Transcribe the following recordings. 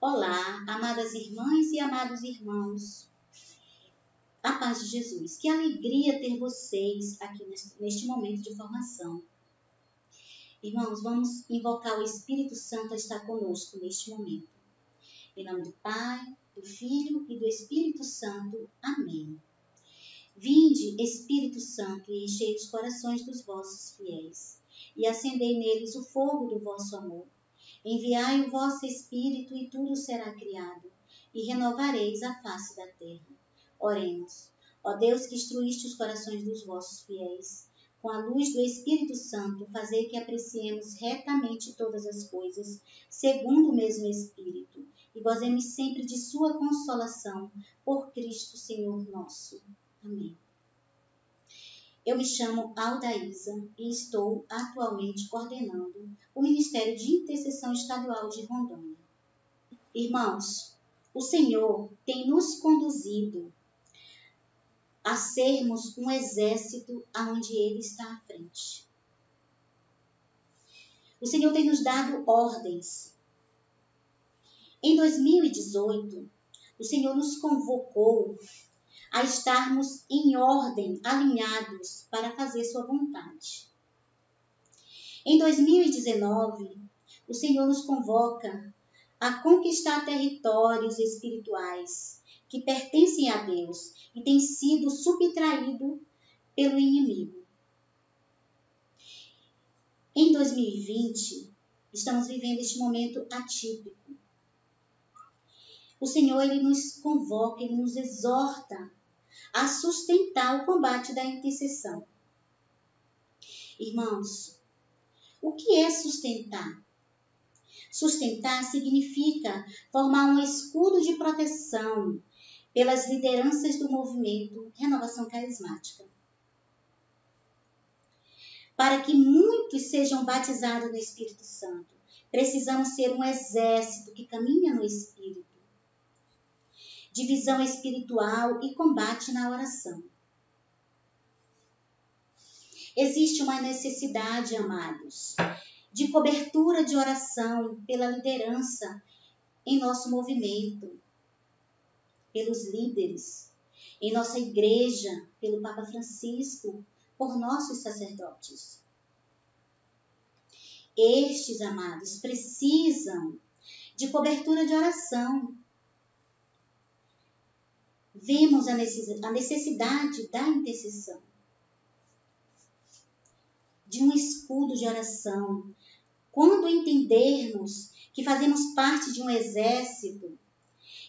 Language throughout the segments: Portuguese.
Olá, amadas irmãs e amados irmãos, a paz de Jesus. Que alegria ter vocês aqui neste momento de formação. Irmãos, vamos invocar o Espírito Santo a estar conosco neste momento. Em nome do Pai, do Filho e do Espírito Santo. Amém. Vinde, Espírito Santo, e enchei os corações dos vossos fiéis, e acendei neles o fogo do vosso amor. Enviai o vosso Espírito, e tudo será criado, e renovareis a face da terra. Oremos. Ó Deus, que instruíste os corações dos vossos fiéis, com a luz do Espírito Santo, fazei que apreciemos retamente todas as coisas, segundo o mesmo Espírito, e gozemos sempre de sua consolação, por Cristo Senhor nosso. Amém. Eu me chamo Aldaísa e estou atualmente coordenando o Ministério de Intercessão Estadual de Rondônia. Irmãos, o Senhor tem nos conduzido a sermos um exército aonde Ele está à frente. O Senhor tem nos dado ordens. Em 2018, o Senhor nos convocou a estarmos em ordem, alinhados para fazer sua vontade. Em 2019, o Senhor nos convoca a conquistar territórios espirituais que pertencem a Deus e têm sido subtraídos pelo inimigo. Em 2020, estamos vivendo este momento atípico. O Senhor, Ele nos convoca, Ele nos exorta a sustentar o combate da intercessão. Irmãos, o que é sustentar? Sustentar significa formar um escudo de proteção pelas lideranças do movimento Renovação Carismática. Para que muitos sejam batizados no Espírito Santo, precisamos ser um exército que caminha no Espírito. Divisão espiritual e combate na oração. Existe uma necessidade, amados, de cobertura de oração pela liderança em nosso movimento, pelos líderes, em nossa igreja, pelo Papa Francisco, por nossos sacerdotes. Estes, amados, precisam de cobertura de oração. Vemos a necessidade da intercessão, de um escudo de oração. Quando entendermos que fazemos parte de um exército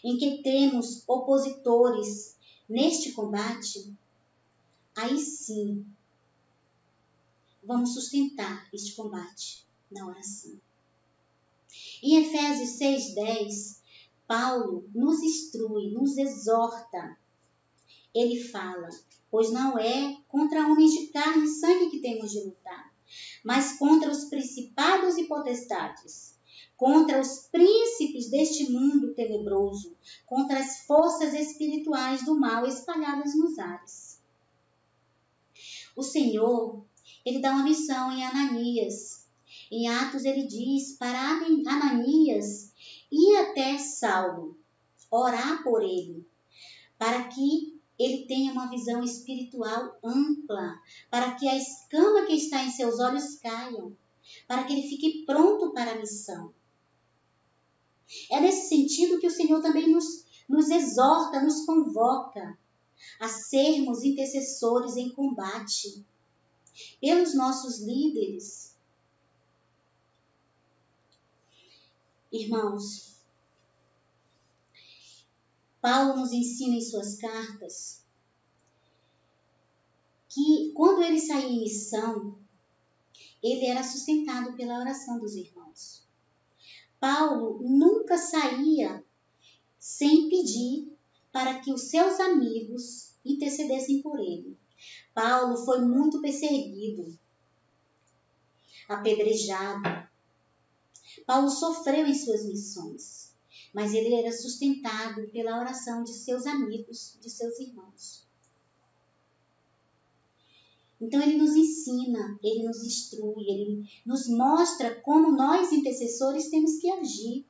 em que temos opositores neste combate, aí sim vamos sustentar este combate na oração. Em Efésios 6:10, Paulo nos instrui, nos exorta. Ele fala: pois não é contra homens de carne e sangue que temos de lutar, mas contra os principados e potestades, contra os príncipes deste mundo tenebroso, contra as forças espirituais do mal espalhadas nos ares. O Senhor, Ele dá uma missão em Ananias. Em Atos ele diz para Ananias ir até Saulo, orar por ele, para que ele tenha uma visão espiritual ampla, para que a escama que está em seus olhos caiam, para que ele fique pronto para a missão. É nesse sentido que o Senhor também nos exorta, nos convoca a sermos intercessores em combate pelos nossos líderes. Irmãos, Paulo nos ensina em suas cartas que quando ele saía em missão, ele era sustentado pela oração dos irmãos. Paulo nunca saía sem pedir para que os seus amigos intercedessem por ele. Paulo foi muito perseguido, apedrejado. Paulo sofreu em suas missões, mas ele era sustentado pela oração de seus amigos, de seus irmãos. Então ele nos ensina, ele nos instrui, ele nos mostra como nós, intercessores, temos que agir.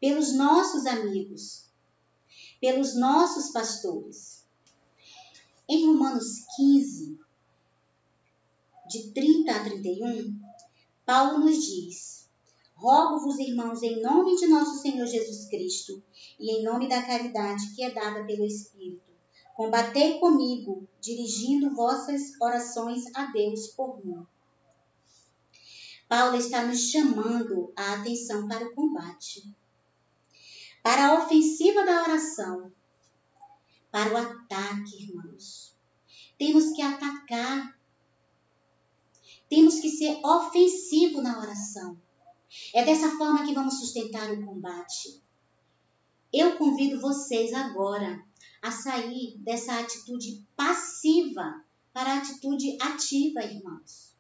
pelos nossos amigos, pelos nossos pastores. Em Romanos 15, de 30 a 31, Paulo nos diz: rogo-vos, irmãos, em nome de nosso Senhor Jesus Cristo e em nome da caridade que é dada pelo Espírito, combatei comigo, dirigindo vossas orações a Deus por mim. Paulo está nos chamando a atenção para o combate, para a ofensiva da oração, para o ataque, irmãos. Temos que atacar, temos que ser ofensivo na oração. É dessa forma que vamos sustentar o combate. Eu convido vocês agora a sair dessa atitude passiva para a atitude ativa, irmãos.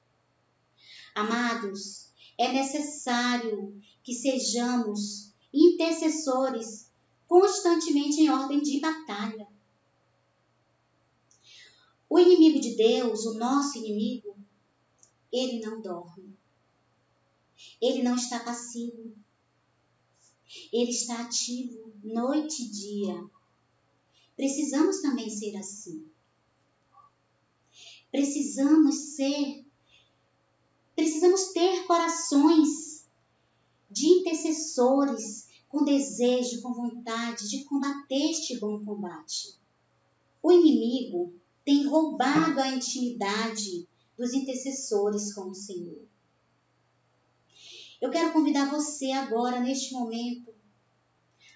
Amados, é necessário que sejamos intercessores constantemente em ordem de batalha. O inimigo de Deus, o nosso inimigo, ele não dorme. Ele não está passivo. Ele está ativo noite e dia. Precisamos também ser assim. Precisamos ter corações de intercessores com desejo, com vontade de combater este bom combate. O inimigo tem roubado a intimidade dos intercessores com o Senhor. Eu quero convidar você agora, neste momento,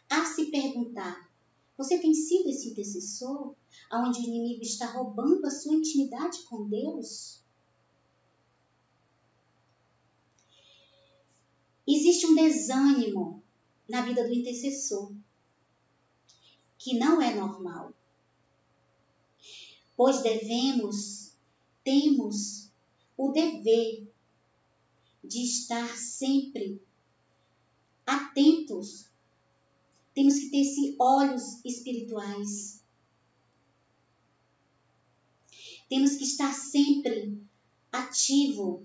a se perguntar: você tem sido esse intercessor onde o inimigo está roubando a sua intimidade com Deus? Existe um desânimo na vida do intercessor, que não é normal, pois temos o dever de estar sempre atentos. Temos que ter esses olhos espirituais. Temos que estar sempre ativo.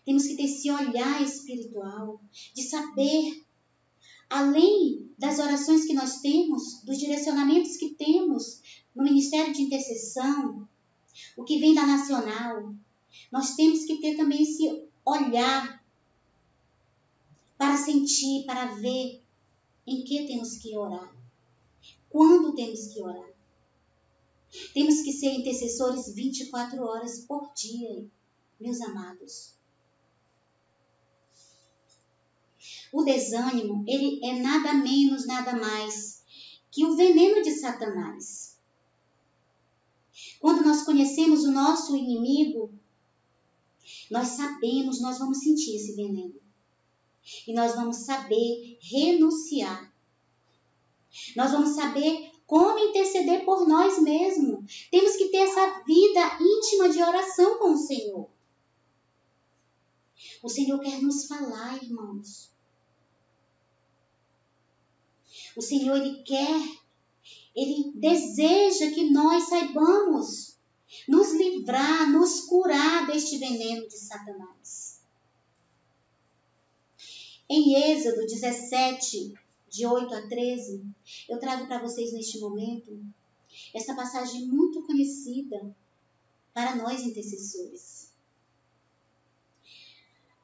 Temos que ter esse olhar espiritual de saber, além das orações que nós temos, dos direcionamentos que temos no Ministério de Intercessão, o que vem da Nacional, nós temos que ter também esse olhar para sentir, para ver em que temos que orar, quando temos que orar. Temos que ser intercessores 24 horas por dia, meus amados. O desânimo, ele é nada menos, nada mais que o veneno de Satanás. Quando nós conhecemos o nosso inimigo, nós sabemos, nós vamos sentir esse veneno. E nós vamos saber renunciar. Nós vamos saber como interceder por nós mesmos. Temos que ter essa vida íntima de oração com o Senhor. O Senhor quer nos falar, irmãos. O Senhor, Ele deseja que nós saibamos nos livrar, nos curar deste veneno de Satanás. Em Êxodo 17, de 8 a 13, eu trago para vocês neste momento essa passagem muito conhecida para nós intercessores,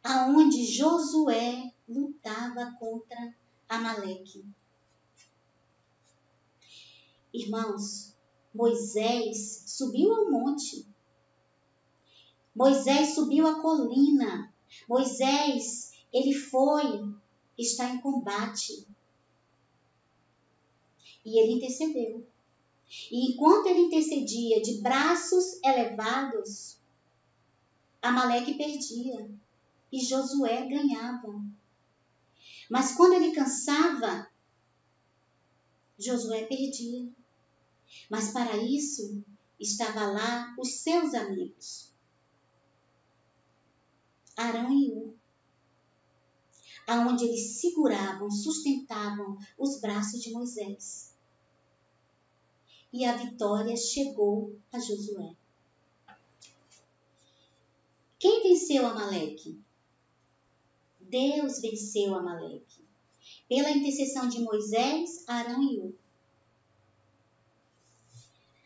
aonde Josué lutava contra Amaleque. Irmãos, Moisés subiu ao monte, Moisés subiu a colina, Moisés, ele está em combate. E ele intercedeu. E enquanto ele intercedia de braços elevados, Amaleque perdia e Josué ganhava. Mas quando ele cansava, Josué perdia. Mas para isso, estava lá os seus amigos, Arão e Hur, aonde eles seguravam, sustentavam os braços de Moisés. E a vitória chegou a Josué. Quem venceu Amaleque? Deus venceu Amaleque. pela intercessão de Moisés, Arão e Hur.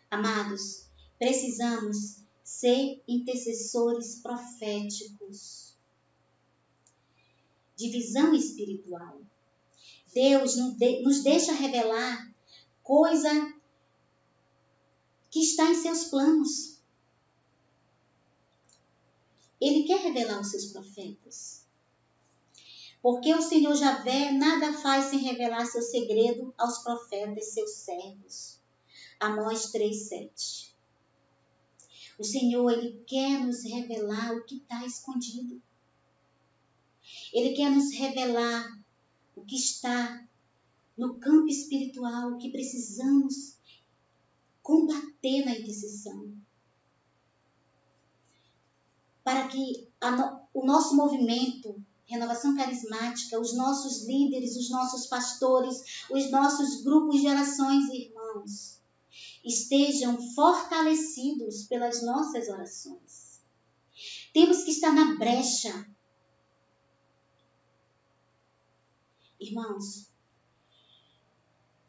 Amados, precisamos ser intercessores proféticos de visão espiritual. Deus nos deixa revelar coisa que está em seus planos. Ele quer revelar os seus profetas. Porque o Senhor Javé nada faz sem revelar seu segredo aos profetas, seus servos. Amós 3:7. O Senhor, Ele quer nos revelar o que está escondido. Ele quer nos revelar o que está no campo espiritual, o que precisamos combater na intercessão. Para que o nosso movimento, Renovação Carismática, os nossos líderes, os nossos pastores, os nossos grupos de orações e irmãos, estejam fortalecidos pelas nossas orações. Temos que estar na brecha. Irmãos,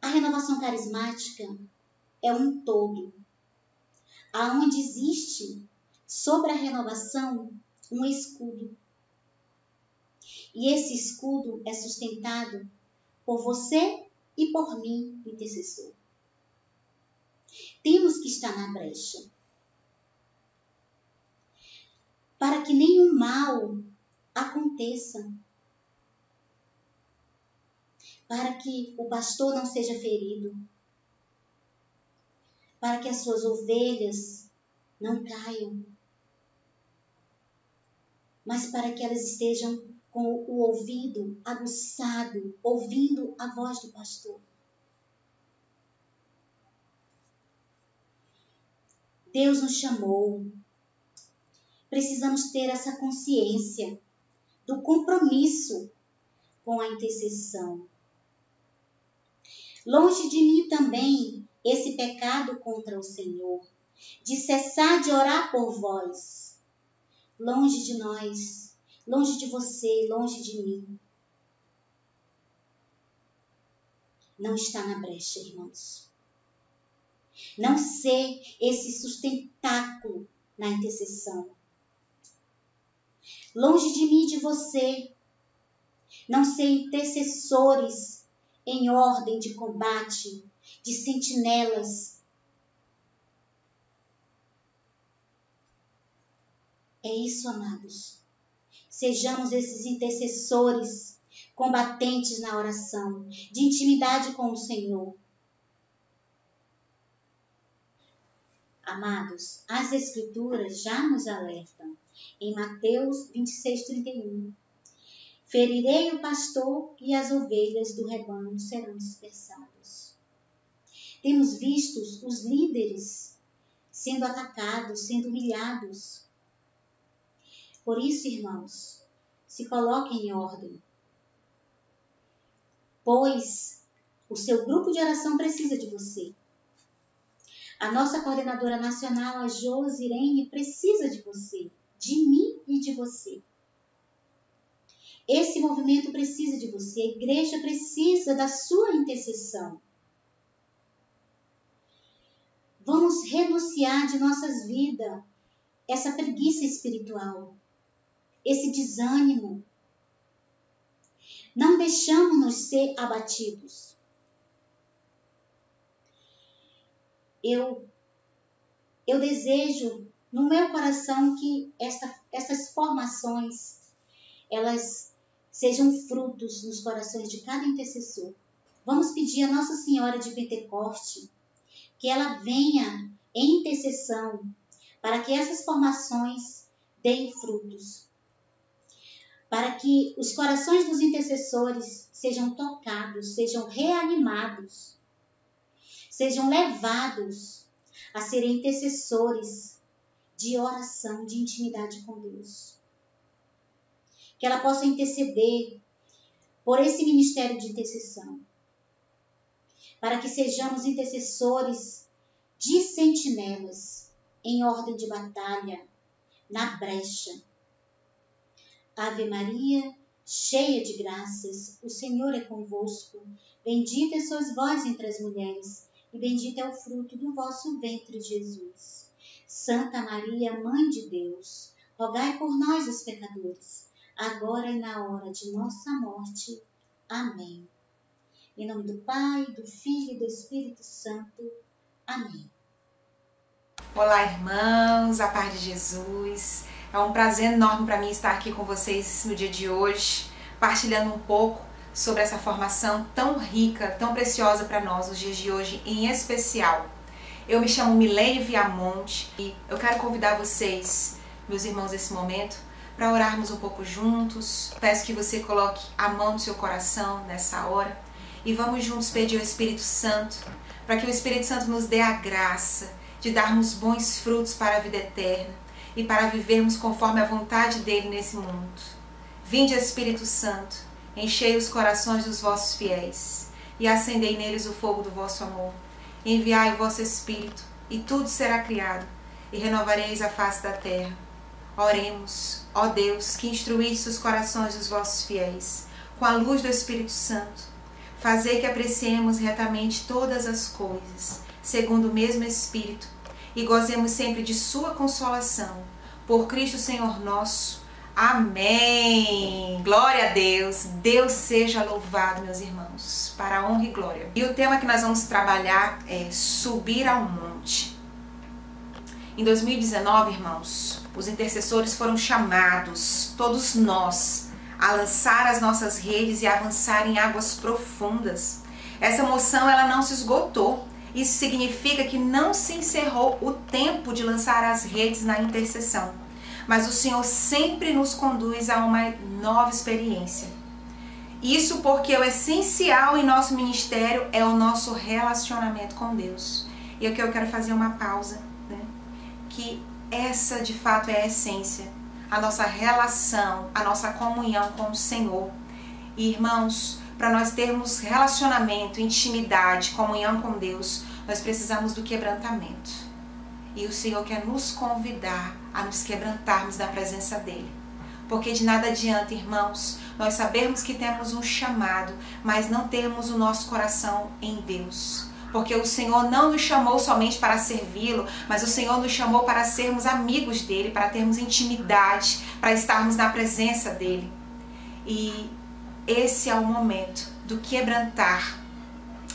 a renovação carismática é um todo, aonde existe sobre a renovação um escudo. E esse escudo é sustentado por você e por mim, intercessor. Temos que estar na brecha, para que nenhum mal aconteça, para que o pastor não seja ferido, para que as suas ovelhas não caiam, mas para que elas estejam com o ouvido aguçado, ouvindo a voz do pastor. Deus nos chamou. Precisamos ter essa consciência do compromisso com a intercessão. Longe de mim também esse pecado contra o Senhor, de cessar de orar por vós. Longe de nós, longe de você, longe de mim. Não está na brecha, irmãos. Não ser esse sustentáculo na intercessão. Longe de mim e de você. Não ser intercessores em ordem de combate, de sentinelas. É isso, amados. Sejamos esses intercessores combatentes na oração, de intimidade com o Senhor. Amados, as Escrituras já nos alertam. Em Mateus 26:31. Ferirei o pastor e as ovelhas do rebanho serão dispersadas. Temos visto os líderes sendo atacados, sendo humilhados. Por isso, irmãos, se coloquem em ordem. Pois o seu grupo de oração precisa de você. A nossa coordenadora nacional, a Josirene, precisa de você, de mim e de você. Esse movimento precisa de você, a igreja precisa da sua intercessão. Vamos renunciar de nossas vidas essa preguiça espiritual, esse desânimo. Não deixamos-nos ser abatidos. Eu desejo no meu coração que essas formações, elas sejam frutos nos corações de cada intercessor. Vamos pedir a Nossa Senhora de Pentecoste que ela venha em intercessão para que essas formações deem frutos. Para que os corações dos intercessores sejam tocados, sejam reanimados, sejam levados a serem intercessores de oração, de intimidade com Deus. Que ela possa interceder por esse ministério de intercessão. Para que sejamos intercessores de sentinelas, em ordem de batalha, na brecha. Ave Maria, cheia de graças, o Senhor é convosco. Bendita sois vós entre as mulheres, e bendito é o fruto do vosso ventre, Jesus. Santa Maria, Mãe de Deus, rogai por nós, os pecadores, agora e na hora de nossa morte. Amém. Em nome do Pai, do Filho e do Espírito Santo. Amém. Olá, irmãos, a paz de Jesus. É um prazer enorme para mim estar aqui com vocês no dia de hoje, partilhando um pouco sobre essa formação tão rica, tão preciosa para nós, os dias de hoje em especial. Eu me chamo Milene Viamonte e eu quero convidar vocês, meus irmãos, nesse momento, para orarmos um pouco juntos. Peço que você coloque a mão no seu coração nessa hora e vamos juntos pedir ao Espírito Santo, para que o Espírito Santo nos dê a graça de darmos bons frutos para a vida eterna e para vivermos conforme a vontade dele nesse mundo. Vinde, Espírito Santo, enchei os corações dos vossos fiéis e acendei neles o fogo do vosso amor. Enviai o vosso Espírito e tudo será criado e renovareis a face da terra. Oremos, ó Deus, que instruísse os corações dos vossos fiéis com a luz do Espírito Santo. Fazei que apreciemos retamente todas as coisas, segundo o mesmo Espírito, e gozemos sempre de sua consolação. Por Cristo Senhor nosso. Amém. Glória a Deus. Deus seja louvado, meus irmãos, para a honra e glória. E o tema que nós vamos trabalhar é subir ao monte. Em 2019, irmãos, os intercessores foram chamados, todos nós, a lançar as nossas redes e avançar em águas profundas. Essa moção, ela não se esgotou. Isso significa que não se encerrou o tempo de lançar as redes na intercessão, mas o Senhor sempre nos conduz a uma nova experiência. Isso porque o essencial em nosso ministério é o nosso relacionamento com Deus. E aqui eu quero fazer uma pausa, né? Que essa de fato é a essência, a nossa relação, a nossa comunhão com o Senhor. E, irmãos, para nós termos relacionamento, intimidade, comunhão com Deus, nós precisamos do quebrantamento. E o Senhor quer nos convidar a nos quebrantarmos na presença dEle. Porque de nada adianta, irmãos, nós sabermos que temos um chamado, mas não termos o nosso coração em Deus. Porque o Senhor não nos chamou somente para servi-lo, mas o Senhor nos chamou para sermos amigos dEle, para termos intimidade, para estarmos na presença dEle. E esse é o momento do quebrantar.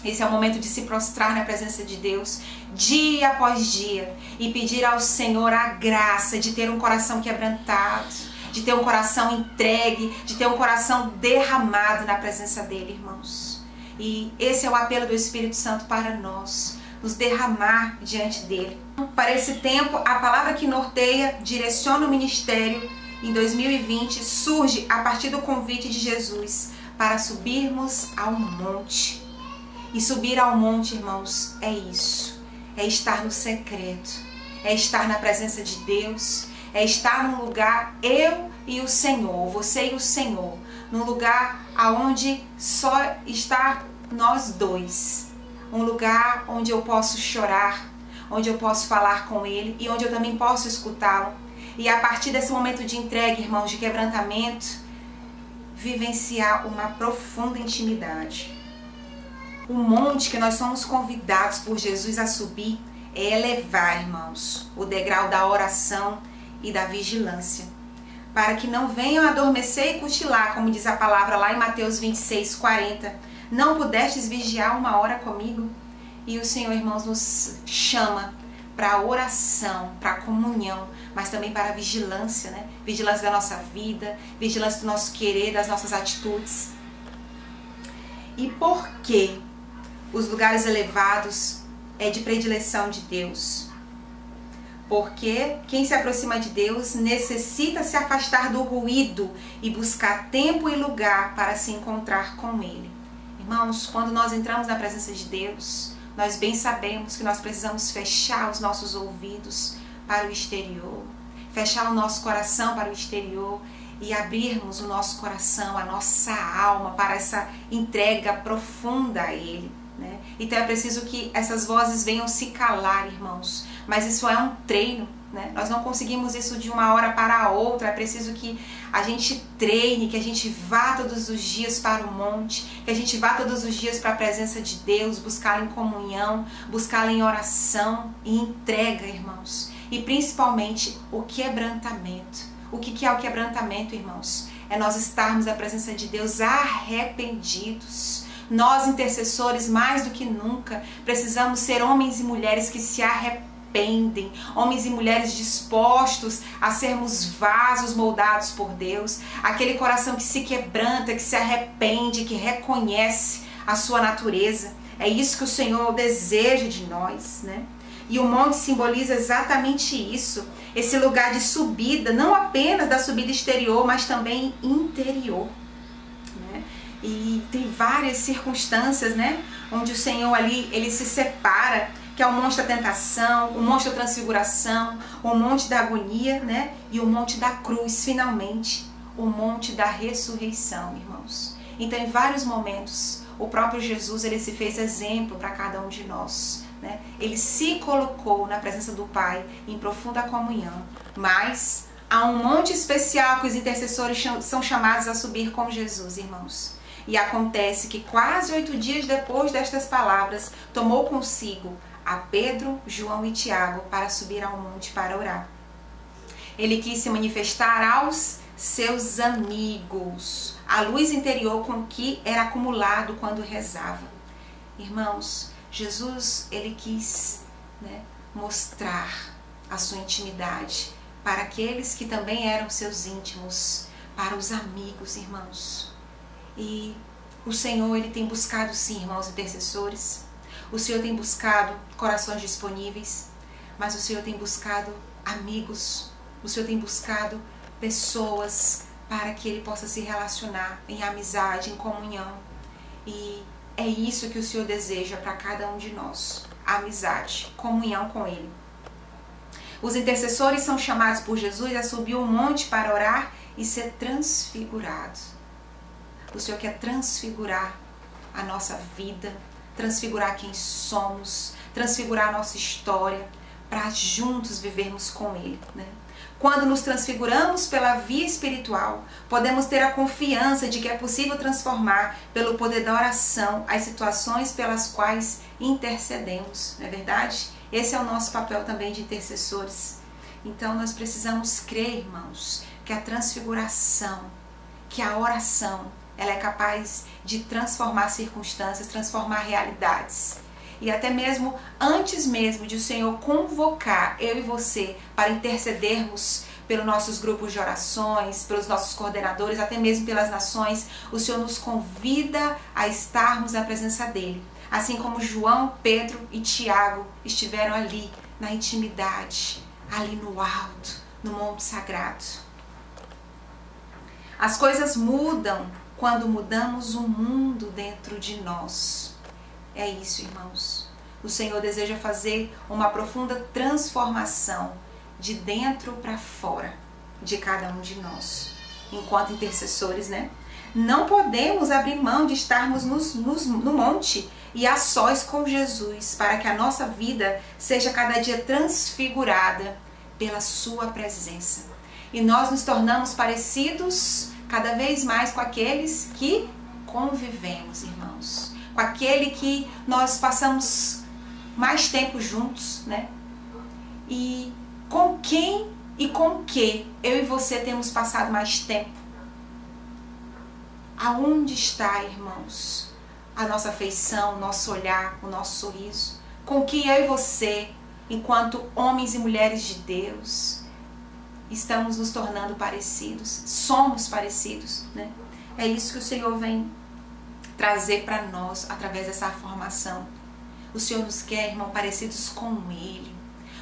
Esse é o momento de se prostrar na presença de Deus, dia após dia, e pedir ao Senhor a graça de ter um coração quebrantado, de ter um coração entregue, de ter um coração derramado na presença dEle, irmãos. E esse é o apelo do Espírito Santo para nós, nos derramar diante dEle. Para esse tempo, a palavra que norteia, direciona o ministério em 2020, surge a partir do convite de Jesus para subirmos ao monte. E subir ao monte, irmãos, é isso. É estar no secreto. É estar na presença de Deus. É estar num lugar, eu e o Senhor, você e o Senhor. Num lugar onde só está nós dois. Um lugar onde eu posso chorar, onde eu posso falar com Ele e onde eu também posso escutá-lo. E a partir desse momento de entrega, irmãos, de quebrantamento, vivenciar uma profunda intimidade. O monte que nós somos convidados por Jesus a subir é elevar, irmãos, o degrau da oração e da vigilância, para que não venham adormecer e cochilar, como diz a palavra lá em Mateus 26, 40. Não pudestes vigiar uma hora comigo? E o Senhor, irmãos, nos chama para a oração, para a comunhão, mas também para a vigilância, né? Vigilância da nossa vida, vigilância do nosso querer, das nossas atitudes. E por que os lugares elevados é de predileção de Deus? Porque quem se aproxima de Deus necessita se afastar do ruído e buscar tempo e lugar para se encontrar com Ele. Irmãos, quando nós entramos na presença de Deus, nós bem sabemos que nós precisamos fechar os nossos ouvidos para o exterior, fechar o nosso coração para o exterior e abrirmos o nosso coração, a nossa alma para essa entrega profunda a Ele, né? Então é preciso que essas vozes venham se calar, irmãos, mas isso é um treino, né? Nós não conseguimos isso de uma hora para a outra. É preciso que a gente treine, que a gente vá todos os dias para o monte, que a gente vá todos os dias para a presença de Deus, buscá-lo em comunhão, buscá-lo em oração e entrega, irmãos. E principalmente o quebrantamento. O que é o quebrantamento, irmãos? É nós estarmos na presença de Deus arrependidos. Nós, intercessores, mais do que nunca, precisamos ser homens e mulheres que se arrependem, homens e mulheres dispostos a sermos vasos moldados por Deus, aquele coração que se quebranta, que se arrepende, que reconhece a sua natureza. É isso que o Senhor deseja de nós, né? E o monte simboliza exatamente isso, esse lugar de subida, não apenas da subida exterior, mas também interior, né? E tem várias circunstâncias, né, onde o Senhor ali, ele se separa, que é o monte da tentação, o monte da transfiguração, o monte da agonia, né, e o monte da cruz, finalmente, o monte da ressurreição, irmãos. Então, em vários momentos, o próprio Jesus, ele se fez exemplo para cada um de nós, né? Ele se colocou na presença do Pai em profunda comunhão, mas há um monte especial que os intercessores são chamados a subir com Jesus, irmãos. E acontece que quase 8 dias depois destas palavras, tomou consigo a Pedro, João e Tiago para subir ao monte para orar. Ele quis se manifestar aos seus amigos, a luz interior com que era acumulado quando rezava. Irmãos, Jesus, ele quis, né, mostrar a sua intimidade para aqueles que também eram seus íntimos, para os amigos, irmãos. E o Senhor, ele tem buscado, sim, irmãos intercessores. O Senhor tem buscado corações disponíveis, mas o Senhor tem buscado amigos. O Senhor tem buscado pessoas para que ele possa se relacionar em amizade, em comunhão. E é isso que o Senhor deseja para cada um de nós, amizade, comunhão com Ele. Os intercessores são chamados por Jesus a subir um monte para orar e ser transfigurados. O Senhor quer transfigurar a nossa vida, transfigurar quem somos, transfigurar a nossa história, para juntos vivermos com Ele, né? Quando nos transfiguramos pela via espiritual, podemos ter a confiança de que é possível transformar, pelo poder da oração, as situações pelas quais intercedemos, não é verdade? Esse é o nosso papel também de intercessores. Então nós precisamos crer, irmãos, que a transfiguração, que a oração, ela é capaz de transformar circunstâncias, transformar realidades. E até mesmo antes mesmo de o Senhor convocar eu e você para intercedermos pelos nossos grupos de orações, pelos nossos coordenadores, até mesmo pelas nações, o Senhor nos convida a estarmos na presença dEle. Assim como João, Pedro e Tiago estiveram ali, na intimidade, ali no alto, no Monte Sagrado. As coisas mudam quando mudamos o mundo dentro de nós. É isso, irmãos. O Senhor deseja fazer uma profunda transformação de dentro para fora de cada um de nós. Enquanto intercessores, né? Não podemos abrir mão de estarmos no monte e a sós com Jesus, para que a nossa vida seja cada dia transfigurada pela sua presença. E nós nos tornamos parecidos cada vez mais com aqueles que convivemos, irmãos. Com aquele que nós passamos mais tempo juntos, né? E com quem e com que eu e você temos passado mais tempo? Aonde está, irmãos, a nossa afeição, o nosso olhar, o nosso sorriso? Com quem eu e você, enquanto homens e mulheres de Deus, estamos nos tornando parecidos? Somos parecidos, né? É isso que o Senhor vem trazer para nós através dessa formação. O Senhor nos quer, irmão, parecidos com Ele.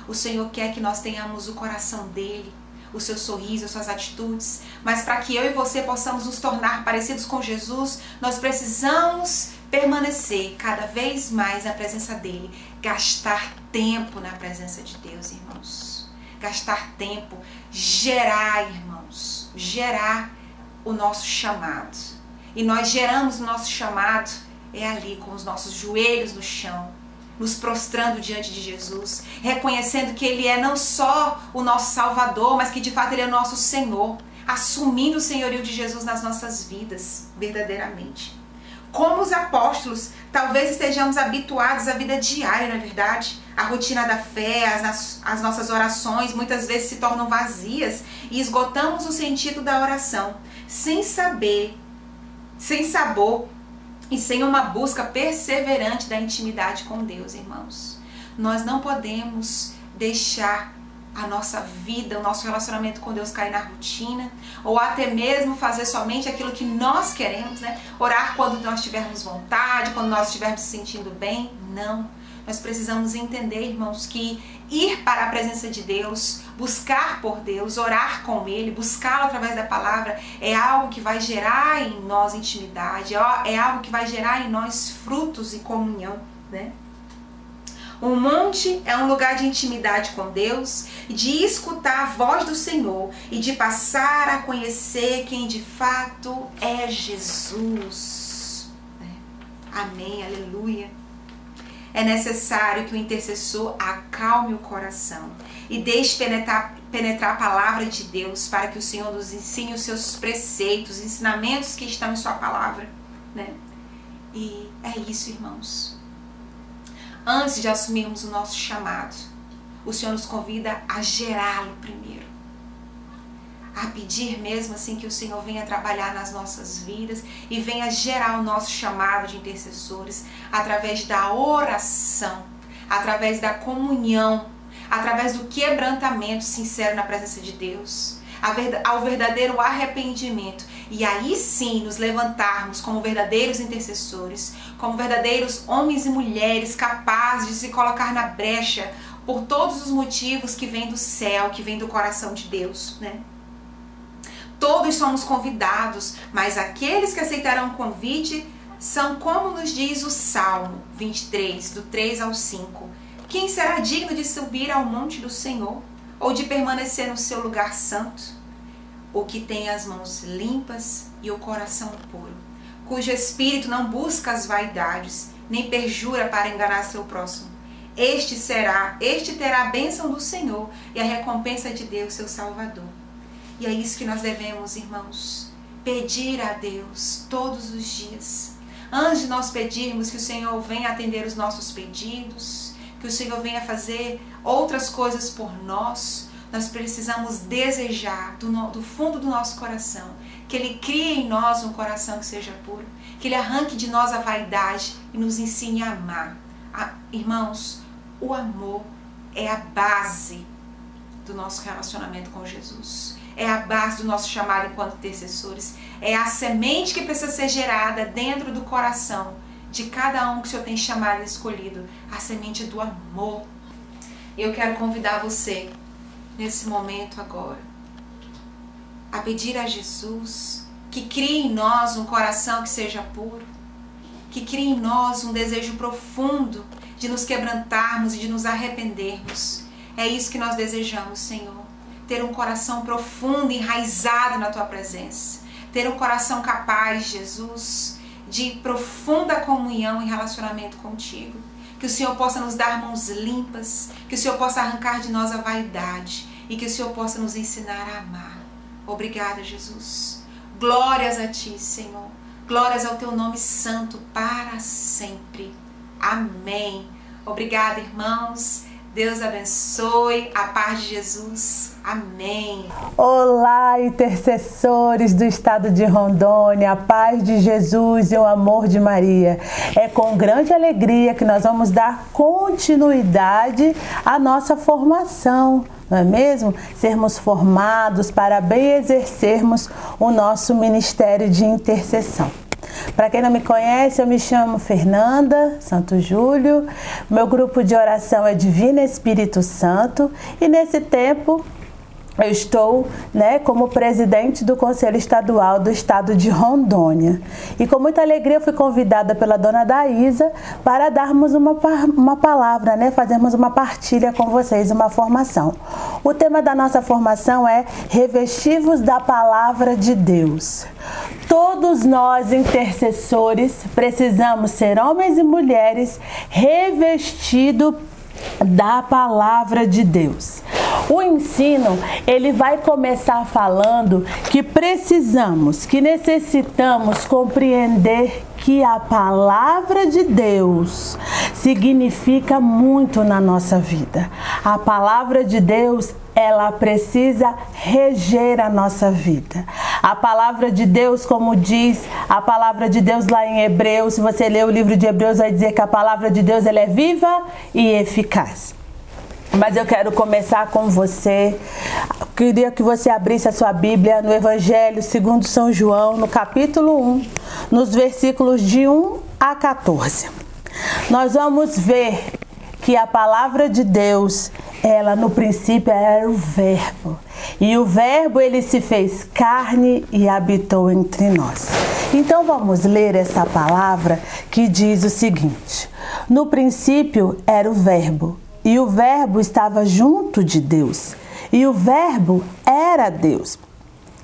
O Senhor quer que nós tenhamos o coração dEle, o seu sorriso, as suas atitudes. Mas para que eu e você possamos nos tornar parecidos com Jesus, nós precisamos permanecer cada vez mais na presença dEle. Gastar tempo na presença de Deus, irmãos. Gastar tempo, gerar, irmãos, gerar o nosso chamado. E nós geramos o nosso chamado ali com os nossos joelhos no chão, nos prostrando diante de Jesus, reconhecendo que Ele é não só o nosso Salvador, mas que de fato Ele é o nosso Senhor, assumindo o senhorio de Jesus nas nossas vidas, verdadeiramente. Como os apóstolos, talvez estejamos habituados à vida diária, não é verdade? A rotina da fé, as nossas orações muitas vezes se tornam vazias e esgotamos o sentido da oração, sem saber, sem sabor e sem uma busca perseverante da intimidade com Deus, irmãos. Nós não podemos deixar a nossa vida, o nosso relacionamento com Deus cair na rotina, ou até mesmo fazer somente aquilo que nós queremos, né? Orar quando nós tivermos vontade, quando nós estivermos se sentindo bem. Não. Nós precisamos entender, irmãos, que ir para a presença de Deus, buscar por Deus, orar com Ele, buscá-lo através da palavra, é algo que vai gerar em nós intimidade, é algo que vai gerar em nós frutos e comunhão, né? Um monte é um lugar de intimidade com Deus, de escutar a voz do Senhor e de passar a conhecer quem de fato é Jesus. Amém, aleluia. É necessário que o intercessor acalme o coração e deixe penetrar a palavra de Deus para que o Senhor nos ensine os seus preceitos, os ensinamentos que estão em sua palavra, né? E é isso, irmãos. Antes de assumirmos o nosso chamado, o Senhor nos convida a gerá-lo primeiro. A pedir mesmo assim que o Senhor venha trabalhar nas nossas vidas e venha gerar o nosso chamado de intercessores através da oração, através da comunhão, através do quebrantamento sincero na presença de Deus, ao verdadeiro arrependimento. E aí sim nos levantarmos como verdadeiros intercessores, como verdadeiros homens e mulheres capazes de se colocar na brecha por todos os motivos que vêm do céu, que vêm do coração de Deus, né? Todos somos convidados, mas aqueles que aceitarão o convite são como nos diz o Salmo 23, do 3 ao 5. Quem será digno de subir ao monte do Senhor ou de permanecer no seu lugar santo? O que tem as mãos limpas e o coração puro, cujo espírito não busca as vaidades, nem perjura para enganar seu próximo. Este terá a bênção do Senhor e a recompensa de Deus, seu Salvador. E é isso que nós devemos, irmãos, pedir a Deus todos os dias. Antes de nós pedirmos que o Senhor venha atender os nossos pedidos, que o Senhor venha fazer outras coisas por nós, nós precisamos desejar do fundo do nosso coração que Ele crie em nós um coração que seja puro, que Ele arranque de nós a vaidade e nos ensine a amar. Irmãos, o amor é a base do nosso relacionamento com Jesus. É a base do nosso chamado enquanto intercessores. É a semente que precisa ser gerada dentro do coração de cada um que o Senhor tem chamado e escolhido. A semente do amor. Eu quero convidar você, nesse momento agora, a pedir a Jesus que crie em nós um coração que seja puro, que crie em nós um desejo profundo de nos quebrantarmos e de nos arrependermos. É isso que nós desejamos, Senhor. Ter um coração profundo, enraizado na Tua presença. Ter um coração capaz, Jesus, de profunda comunhão e relacionamento contigo. Que o Senhor possa nos dar mãos limpas, que o Senhor possa arrancar de nós a vaidade e que o Senhor possa nos ensinar a amar. Obrigada, Jesus. Glórias a Ti, Senhor. Glórias ao Teu nome santo para sempre. Amém. Obrigada, irmãos. Deus abençoe. A paz de Jesus. Amém. Olá, intercessores do estado de Rondônia, a paz de Jesus e o amor de Maria. É com grande alegria que nós vamos dar continuidade à nossa formação, não é mesmo? Sermos formados para bem exercermos o nosso ministério de intercessão. Para quem não me conhece, eu me chamo Fernanda Santo Júlio, meu grupo de oração é Divino Espírito Santo e nesse tempo eu estou, como presidente do Conselho Estadual do Estado de Rondônia. E com muita alegria eu fui convidada pela dona Daísa para darmos uma palavra, fazermos uma partilha com vocês, uma formação. O tema da nossa formação é Revestivos da Palavra de Deus. Todos nós, intercessores, precisamos ser homens e mulheres revestidos da Palavra de Deus. O ensino, ele vai começar falando que necessitamos compreender que a Palavra de Deus significa muito na nossa vida. A Palavra de Deus, ela precisa reger a nossa vida. A Palavra de Deus, como diz a Palavra de Deus lá em Hebreus, se você ler o livro de Hebreus, vai dizer que a Palavra de Deus, ela é viva e eficaz. Mas eu quero começar com você. Queria que você abrisse a sua Bíblia no Evangelho segundo São João, no capítulo 1, nos versículos de 1 a 14. Nós vamos ver que a Palavra de Deus, ela no princípio era o Verbo. E o Verbo, ele se fez carne e habitou entre nós. Então vamos ler essa palavra que diz o seguinte: no princípio era o Verbo. E o Verbo estava junto de Deus. E o Verbo era Deus.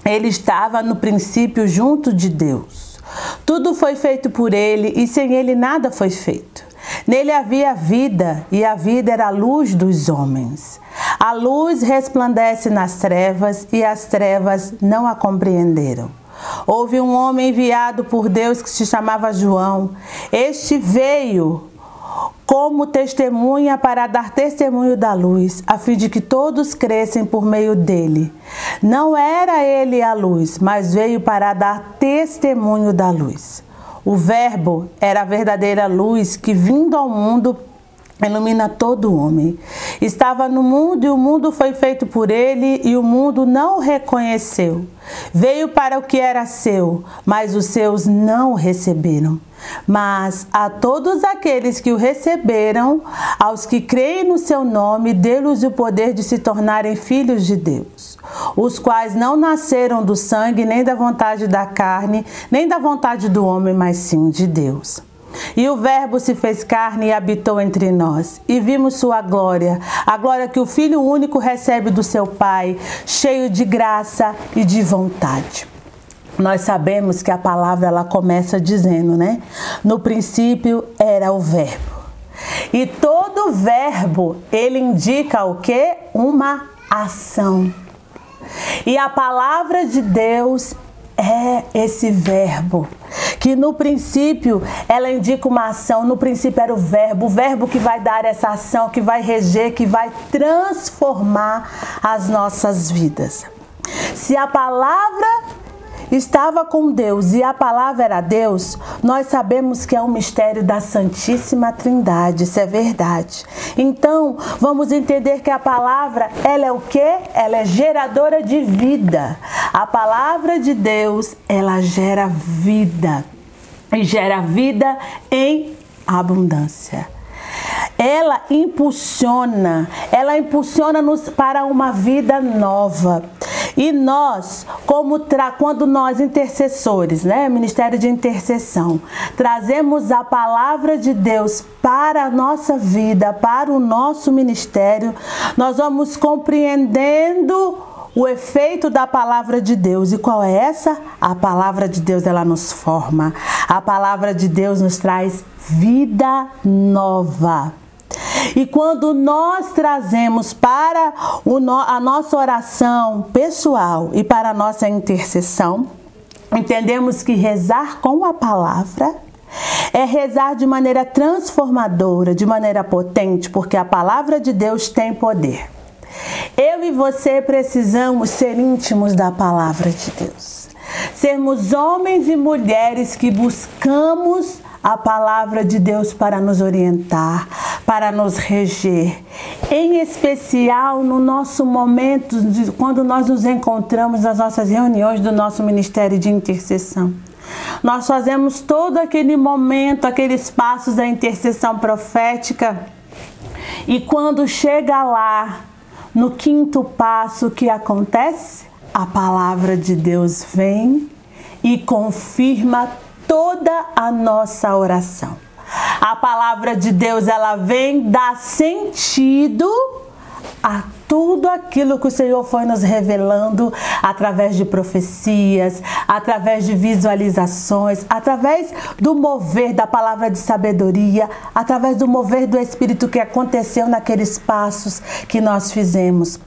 Ele estava no princípio junto de Deus. Tudo foi feito por ele e sem ele nada foi feito. Nele havia vida e a vida era a luz dos homens. A luz resplandece nas trevas e as trevas não a compreenderam. Houve um homem enviado por Deus que se chamava João. Este veio como testemunha para dar testemunho da luz, a fim de que todos crescem por meio dele. Não era ele a luz, mas veio para dar testemunho da luz. O Verbo era a verdadeira luz que, vindo ao mundo, ilumina todo homem. Estava no mundo e o mundo foi feito por ele e o mundo não o reconheceu. Veio para o que era seu, mas os seus não o receberam. Mas a todos aqueles que o receberam, aos que creem no seu nome, deu-lhes o poder de se tornarem filhos de Deus, os quais não nasceram do sangue, nem da vontade da carne, nem da vontade do homem, mas sim de Deus. E o Verbo se fez carne e habitou entre nós, e vimos sua glória, a glória que o Filho único recebe do seu Pai, cheio de graça e de vontade. Nós sabemos que a palavra, ela começa dizendo, no princípio era o Verbo. E todo verbo, ele indica o quê? Uma ação. E a palavra de Deus é esse verbo, que no princípio ela indica uma ação. No princípio era o verbo que vai dar essa ação, que vai reger, que vai transformar as nossas vidas. Se a palavra estava com Deus e a palavra era Deus, nós sabemos que é um mistério da Santíssima Trindade, isso é verdade. Então, vamos entender que a palavra, ela é o quê? Ela é geradora de vida. A palavra de Deus, ela gera vida. E gera vida em abundância. Ela impulsiona-nos para uma vida nova. E nós, quando nós intercessores, Ministério de Intercessão, trazemos a palavra de Deus para a nossa vida, para o nosso ministério, nós vamos compreendendo o efeito da palavra de Deus. E qual é essa? A palavra de Deus, ela nos forma. A palavra de Deus nos traz vida nova. E quando nós trazemos para a nossa oração pessoal e para a nossa intercessão, entendemos que rezar com a palavra é rezar de maneira transformadora, de maneira potente, porque a palavra de Deus tem poder. Eu e você precisamos ser íntimos da palavra de Deus. Sermos homens e mulheres que buscamos a palavra de Deus para nos orientar, para nos reger. Em especial no nosso momento, quando nós nos encontramos nas nossas reuniões do nosso Ministério de Intercessão. Nós fazemos todo aquele momento, aqueles passos da intercessão profética. E quando chega lá, No quinto passo, o que acontece? A palavra de Deus vem e confirma toda a nossa oração. A palavra de Deus, ela vem dar sentido a tudo aquilo que o Senhor foi nos revelando através de profecias, através de visualizações, através do mover da palavra de sabedoria, através do mover do Espírito que aconteceu naqueles passos que nós fizemos.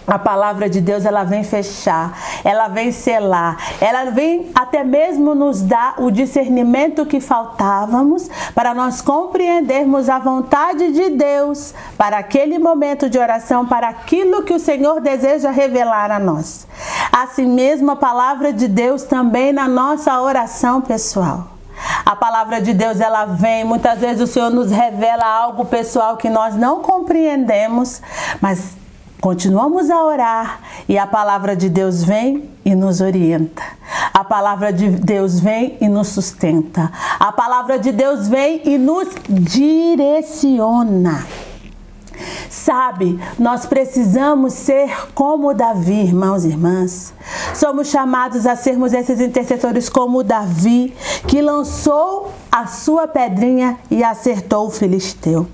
A palavra de Deus, ela vem fechar, ela vem selar, ela vem até mesmo nos dar o discernimento que faltávamos para nós compreendermos a vontade de Deus para aquele momento de oração, para aquilo que o Senhor deseja revelar a nós. Assim mesmo, a palavra de Deus também na nossa oração pessoal. A palavra de Deus, ela vem, muitas vezes o Senhor nos revela algo pessoal que nós não compreendemos, mas continuamos a orar e a palavra de Deus vem e nos orienta. A palavra de Deus vem e nos sustenta. A palavra de Deus vem e nos direciona. Sabe, nós precisamos ser como Davi, irmãos e irmãs. Somos chamados a sermos esses intercessores como Davi, que lançou a sua pedrinha e acertou o filisteu.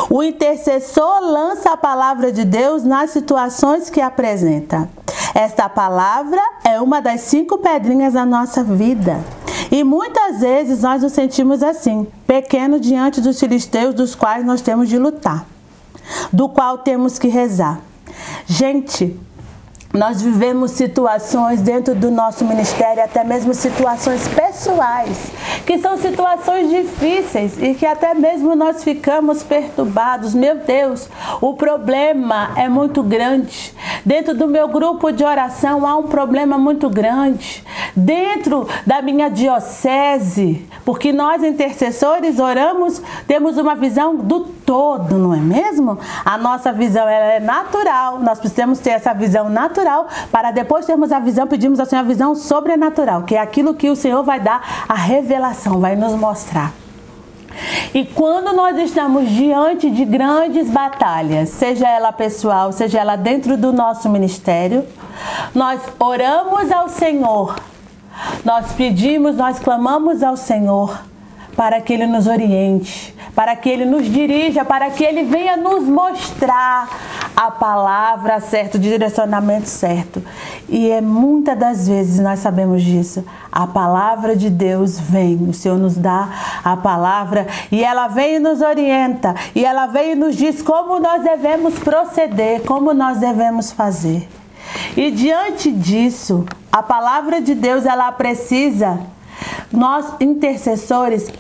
O intercessor lança a palavra de Deus nas situações que apresenta. Esta palavra é uma das 5 pedrinhas da nossa vida. E muitas vezes nós nos sentimos assim, pequeno diante dos filisteus dos quais nós temos de lutar, do qual temos que rezar. Gente, nós vivemos situações dentro do nosso ministério, até mesmo situações pessoais, que são situações difíceis e que até mesmo nós ficamos perturbados. Meu Deus, o problema é muito grande. Dentro do meu grupo de oração há um problema muito grande. Dentro da minha diocese, porque nós intercessores oramos, temos uma visão do todo, não é mesmo? A nossa visão ela é natural, nós precisamos ter essa visão natural para depois termos a visão, pedimos ao Senhor a visão sobrenatural, que é aquilo que o Senhor vai dar a revelação, vai nos mostrar. E quando nós estamos diante de grandes batalhas, seja ela pessoal, seja ela dentro do nosso ministério, nós oramos ao Senhor, nós pedimos, nós clamamos ao Senhor para que Ele nos oriente, para que Ele nos dirija, para que Ele venha nos mostrar a palavra certa, o direcionamento certo. E muitas das vezes nós sabemos disso. A palavra de Deus vem, o Senhor nos dá a palavra e ela vem e nos orienta. E ela vem e nos diz como nós devemos proceder, como nós devemos fazer. E diante disso, a palavra de Deus, ela precisa, nós intercessores,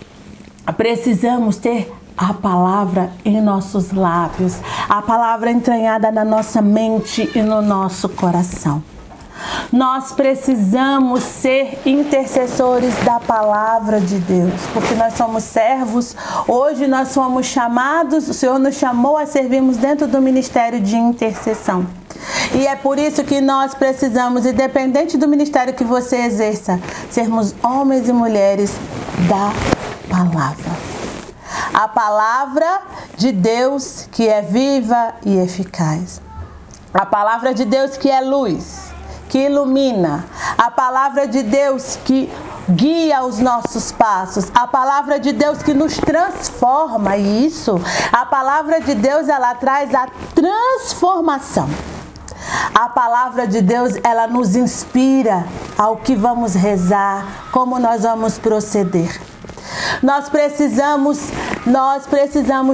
precisamos ter a palavra em nossos lábios, a palavra entranhada na nossa mente e no nosso coração. Nós precisamos ser intercessores da palavra de Deus, porque nós somos servos, hoje nós fomos chamados, o Senhor nos chamou a servirmos dentro do ministério de intercessão. E é por isso que nós precisamos, independente do ministério que você exerça, sermos homens e mulheres da palavra. A palavra de Deus que é viva e eficaz. A palavra de Deus que é luz, que ilumina. A palavra de Deus que guia os nossos passos. A palavra de Deus que nos transforma. E isso, a palavra de Deus, ela traz a transformação. A palavra de Deus, ela nos inspira ao que vamos rezar, como nós vamos proceder. Nós precisamos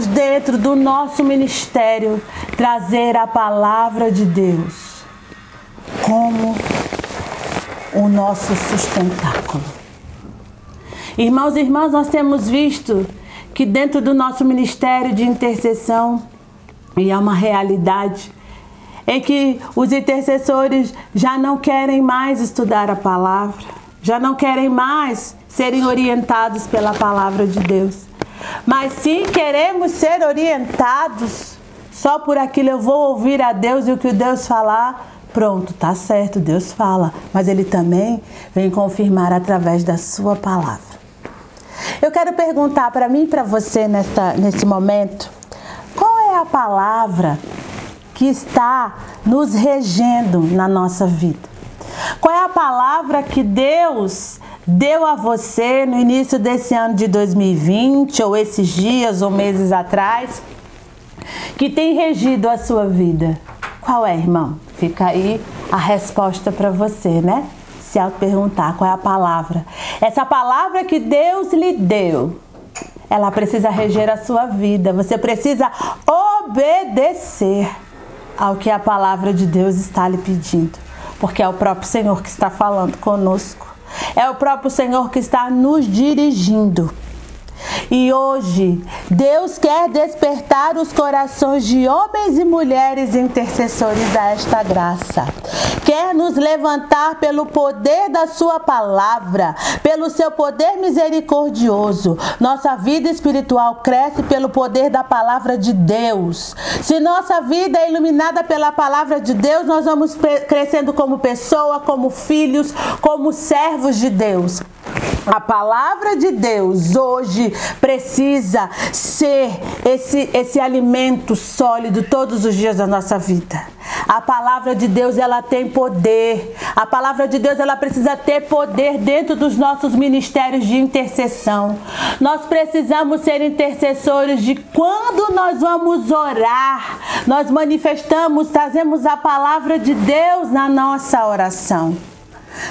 dentro do nosso ministério trazer a palavra de Deus como o nosso sustentáculo. Irmãos e irmãs, nós temos visto que dentro do nosso ministério de intercessão, e é uma realidade, em que os intercessores já não querem mais estudar a palavra, já não querem mais serem orientados pela palavra de Deus. Mas sim queremos ser orientados só por aquilo. Eu vou ouvir a Deus e o que Deus falar, pronto, tá certo, Deus fala. Mas Ele também vem confirmar através da sua palavra. Eu quero perguntar para mim e para você nesse momento, qual é a palavra que está nos regendo na nossa vida? Qual é a palavra que Deus deu a você no início desse ano de 2020, ou esses dias ou meses atrás, que tem regido a sua vida? Qual é, irmão? Fica aí a resposta para você, né? Se auto-perguntar qual é a palavra. Essa palavra que Deus lhe deu, ela precisa reger a sua vida. Você precisa obedecer ao que a palavra de Deus está lhe pedindo. Porque é o próprio Senhor que está falando conosco. É o próprio Senhor que está nos dirigindo. E hoje, Deus quer despertar os corações de homens e mulheres intercessores a esta graça. Quer nos levantar pelo poder da sua palavra, pelo seu poder misericordioso. Nossa vida espiritual cresce pelo poder da palavra de Deus. Se nossa vida é iluminada pela palavra de Deus, nós vamos crescendo como pessoa, como filhos, como servos de Deus. A palavra de Deus hoje precisa ser esse alimento sólido todos os dias da nossa vida. A palavra de Deus, ela tem poder. A palavra de Deus, ela precisa ter poder dentro dos nossos ministérios de intercessão. Nós precisamos ser intercessores de quando nós vamos orar. Nós manifestamos, trazemos a palavra de Deus na nossa oração.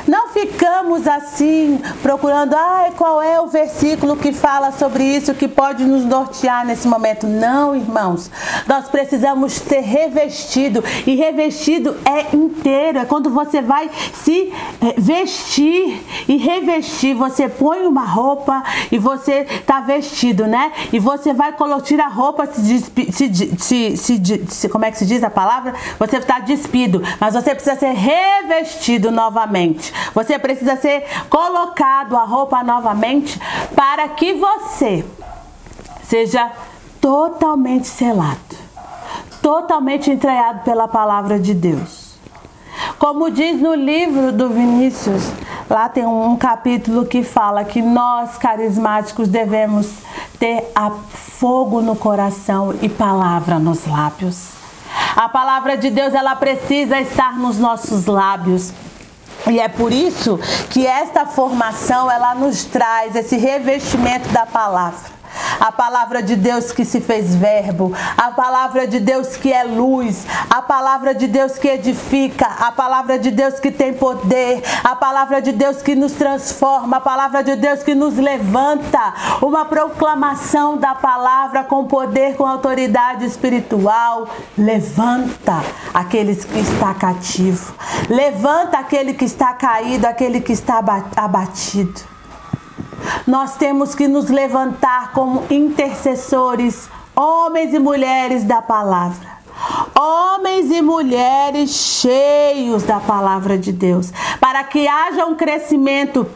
Não ficamos assim, procurando, qual é o versículo que fala sobre isso, que pode nos nortear nesse momento. Não, irmãos, nós precisamos ser revestido, e revestido é inteiro, é quando você vai se vestir e revestir, você põe uma roupa e você está vestido, né? E você vai tirar a roupa, como é que se diz a palavra? Você está despido, mas você precisa ser revestido novamente. Você precisa ser colocado a roupa novamente para que você seja totalmente selado, totalmente entregado pela palavra de Deus. Como diz no livro do Vinícius, lá tem um capítulo que fala que nós carismáticos devemos ter fogo no coração e palavra nos lábios. A palavra de Deus, ela precisa estar nos nossos lábios. E é por isso que esta formação, ela nos traz esse revestimento da palavra. A palavra de Deus que se fez verbo, a palavra de Deus que é luz, a palavra de Deus que edifica, a palavra de Deus que tem poder, a palavra de Deus que nos transforma, a palavra de Deus que nos levanta. Uma proclamação da palavra com poder, com autoridade espiritual. Levanta aqueles que está cativo, levanta aquele que está caído, aquele que está abatido. Nós temos que nos levantar como intercessores, homens e mulheres da palavra. Homens e mulheres cheios da palavra de Deus, para que haja um crescimento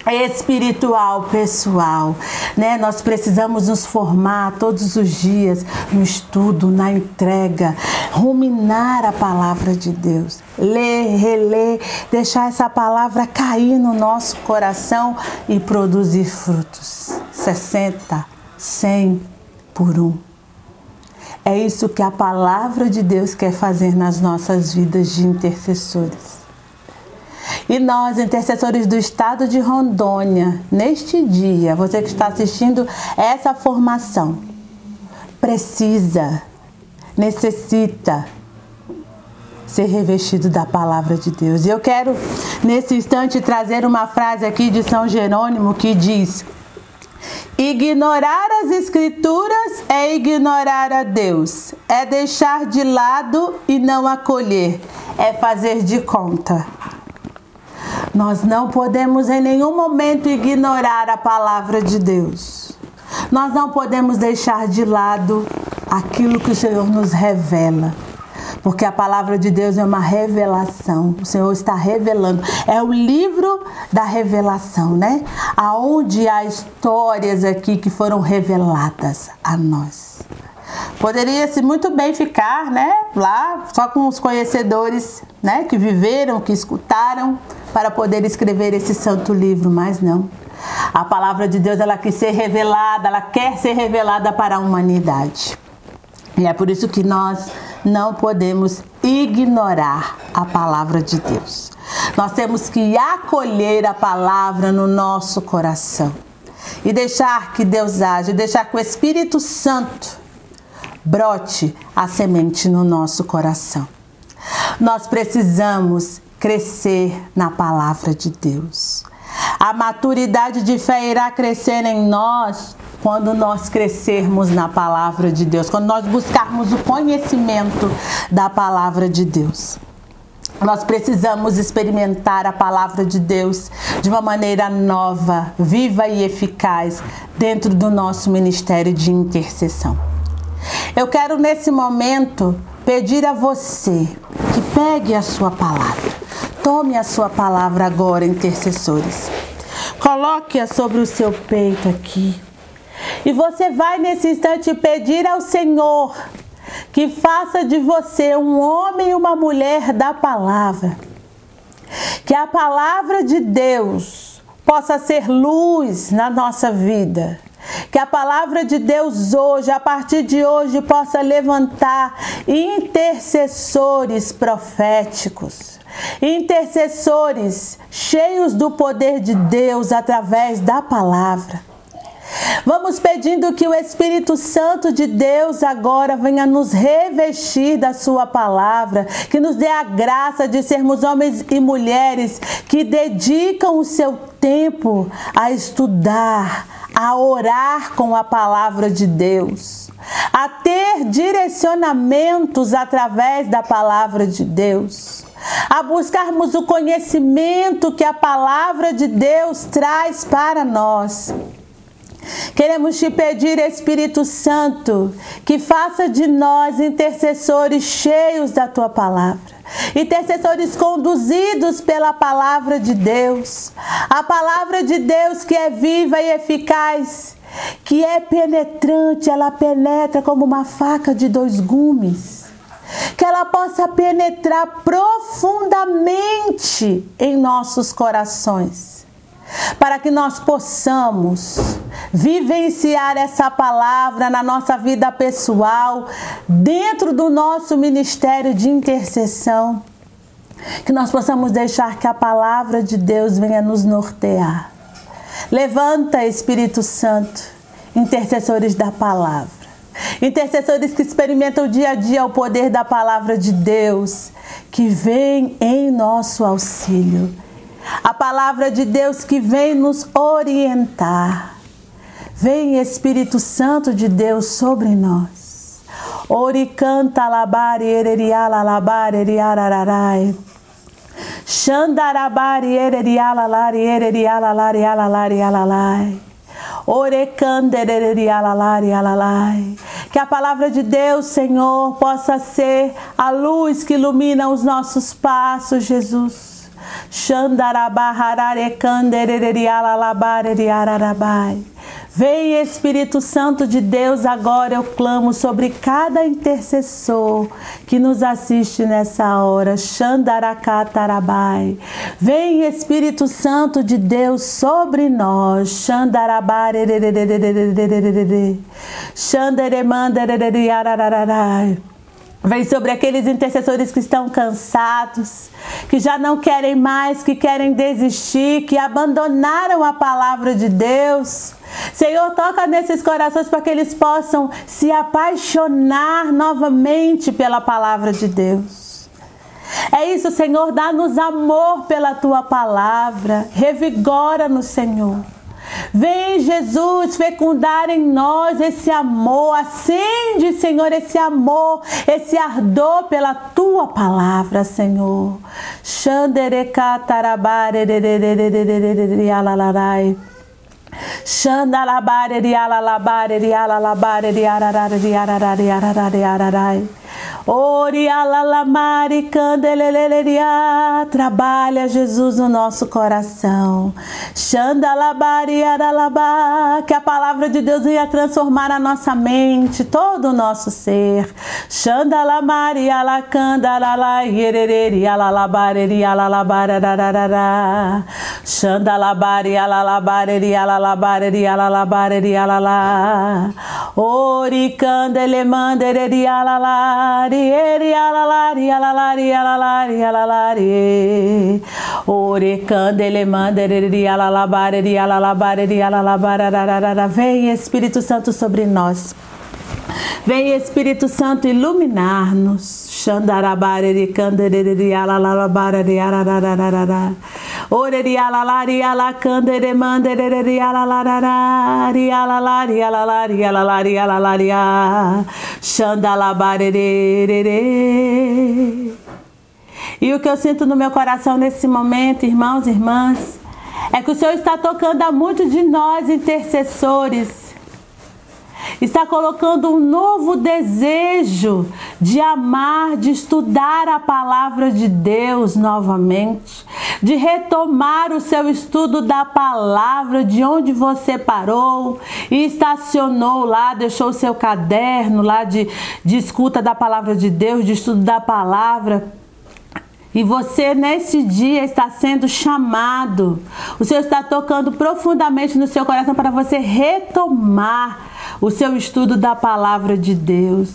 espiritual, pessoal, né? Nós precisamos nos formar todos os dias no estudo, na entrega, ruminar a palavra de Deus, ler, reler, deixar essa palavra cair no nosso coração e produzir frutos, 60, 100 por 1. É isso que a palavra de Deus quer fazer nas nossas vidas de intercessores. E nós, intercessores do estado de Rondônia, neste dia, você que está assistindo essa formação, necessita ser revestido da palavra de Deus. E eu quero, nesse instante, trazer uma frase aqui de São Jerônimo que diz: ignorar as Escrituras é ignorar a Deus, é deixar de lado e não acolher, é fazer de conta. Nós não podemos em nenhum momento ignorar a palavra de Deus. Nós não podemos deixar de lado aquilo que o Senhor nos revela. Porque a palavra de Deus é uma revelação. O Senhor está revelando. É o livro da revelação, né? Aonde há histórias aqui que foram reveladas a nós. Poderia-se muito bem ficar, né, lá só com os conhecedores, né, que viveram, que escutaram, para poder escrever esse santo livro, mas não. A palavra de Deus, ela quer ser revelada para a humanidade. E é por isso que nós não podemos ignorar a palavra de Deus. Nós temos que acolher a palavra no nosso coração e deixar que Deus age, deixar que o Espírito Santo brote a semente no nosso coração. Nós precisamos crescer na palavra de Deus. A maturidade de fé irá crescer em nós quando nós crescermos na palavra de Deus, quando nós buscarmos o conhecimento da palavra de Deus. Nós precisamos experimentar a palavra de Deus de uma maneira nova, viva e eficaz dentro do nosso ministério de intercessão. Eu quero nesse momento pedir a você que pegue a sua palavra. Tome a sua palavra agora, intercessores. Coloque-a sobre o seu peito aqui. E você vai nesse instante pedir ao Senhor que faça de você um homem e uma mulher da palavra. Que a palavra de Deus possa ser luz na nossa vida. Que a palavra de Deus hoje, a partir de hoje, possa levantar intercessores proféticos. Intercessores cheios do poder de Deus através da palavra. Vamos pedindo que o Espírito Santo de Deus agora venha nos revestir da sua palavra, que nos dê a graça de sermos homens e mulheres que dedicam o seu tempo a estudar, a orar com a palavra de Deus, a ter direcionamentos através da palavra de Deus, a buscarmos o conhecimento que a palavra de Deus traz para nós. Queremos te pedir, Espírito Santo, que faça de nós intercessores cheios da tua palavra, intercessores conduzidos pela palavra de Deus, a palavra de Deus que é viva e eficaz, que é penetrante, ela penetra como uma faca de 2 gumes, que ela possa penetrar profundamente em nossos corações, para que nós possamos vivenciar essa palavra na nossa vida pessoal, dentro do nosso ministério de intercessão, que nós possamos deixar que a palavra de Deus venha nos nortear. Levanta, Espírito Santo, intercessores da palavra, intercessores que experimentam dia a dia o poder da palavra de Deus, que vem em nosso auxílio. A palavra de Deus que vem nos orientar. Vem, Espírito Santo de Deus, sobre nós. Oricanta labari ereriala labari eriararai. Xandarabari ereriala lari ereriala lari alalari alalai. Orecandereriala lari alalai. Que a palavra de Deus, Senhor, possa ser a luz que ilumina os nossos passos, Jesus. Vem, Espírito Santo de Deus, agora eu clamo sobre cada intercessor que nos assiste nessa hora. Vem, Espírito Santo de Deus, sobre nós. Vem sobre aqueles intercessores que estão cansados, que já não querem mais, que querem desistir, que abandonaram a palavra de Deus. Senhor, toca nesses corações para que eles possam se apaixonar novamente pela palavra de Deus. É isso, Senhor, dá-nos amor pela Tua palavra, revigora-nos, Senhor. Vem, Jesus, fecundar em nós esse amor. Acende, Senhor, esse amor, esse ardor pela Tua palavra, Senhor. Trabalha, Jesus, no nosso coração. Que a palavra de Deus venha transformar a nossa mente, todo o nosso ser. Ori candele mandere alalari, eri alalari, alalari, alalari, alalari. Ori candele mandere alalabare, alalabare, alalabara. Vem Espírito Santo sobre nós. Vem Espírito Santo iluminar-nos. Xandarabare, candere, alalabare, alalara. Oreri alalari alacandere mandere alalarari alalari alalari alalari alalari xandalabare. E o que eu sinto no meu coração nesse momento, irmãos e irmãs, é que o Senhor está tocando a muitos de nós intercessores. Está colocando um novo desejo de amar, de estudar a palavra de Deus novamente, de retomar o seu estudo da palavra, de onde você parou e estacionou lá, deixou o seu caderno lá de escuta da palavra de Deus, de estudo da palavra. E você nesse dia está sendo chamado. O Senhor está tocando profundamente no seu coração para você retomar o seu estudo da palavra de Deus.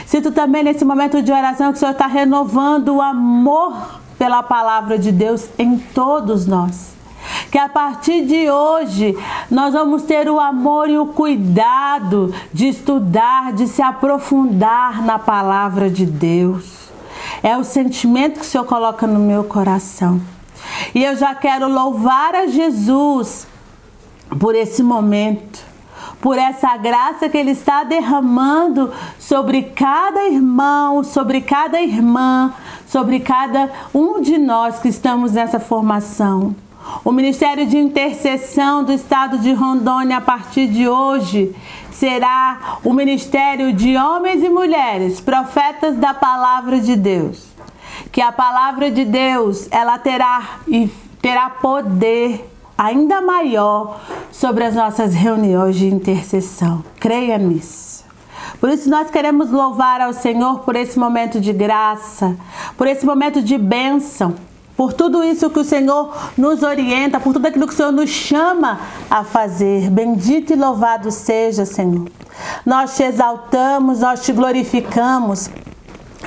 Sinto também nesse momento de oração que o Senhor está renovando o amor pela palavra de Deus em todos nós. Que a partir de hoje nós vamos ter o amor e o cuidado de estudar, de se aprofundar na palavra de Deus. É o sentimento que o Senhor coloca no meu coração. E eu já quero louvar a Jesus por esse momento, por essa graça que Ele está derramando sobre cada irmão, sobre cada irmã, sobre cada um de nós que estamos nessa formação. O Ministério de Intercessão do Estado de Rondônia, a partir de hoje, será o ministério de homens e mulheres, profetas da palavra de Deus. Que a palavra de Deus, ela terá poder ainda maior sobre as nossas reuniões de intercessão. Creia nisso. Por isso nós queremos louvar ao Senhor por esse momento de graça, por esse momento de bênção, por tudo isso que o Senhor nos orienta, por tudo aquilo que o Senhor nos chama a fazer. Bendito e louvado seja, Senhor. Nós te exaltamos, nós te glorificamos.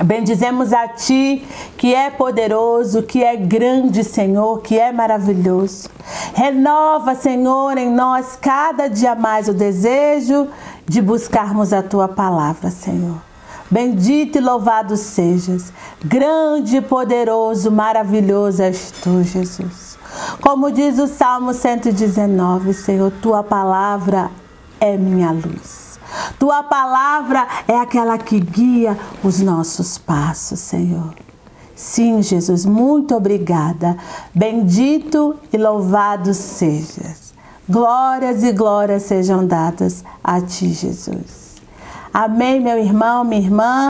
Bendizemos a Ti, que é poderoso, que é grande, Senhor, que é maravilhoso. Renova, Senhor, em nós cada dia mais o desejo de buscarmos a Tua palavra, Senhor. Bendito e louvado sejas. Grande e poderoso, maravilhoso és Tu, Jesus. Como diz o Salmo 119, Senhor, Tua palavra é minha luz. Tua palavra é aquela que guia os nossos passos, Senhor. Sim, Jesus, muito obrigada. Bendito e louvado sejas. Glórias e glórias sejam dadas a Ti, Jesus. Amém, meu irmão, minha irmã.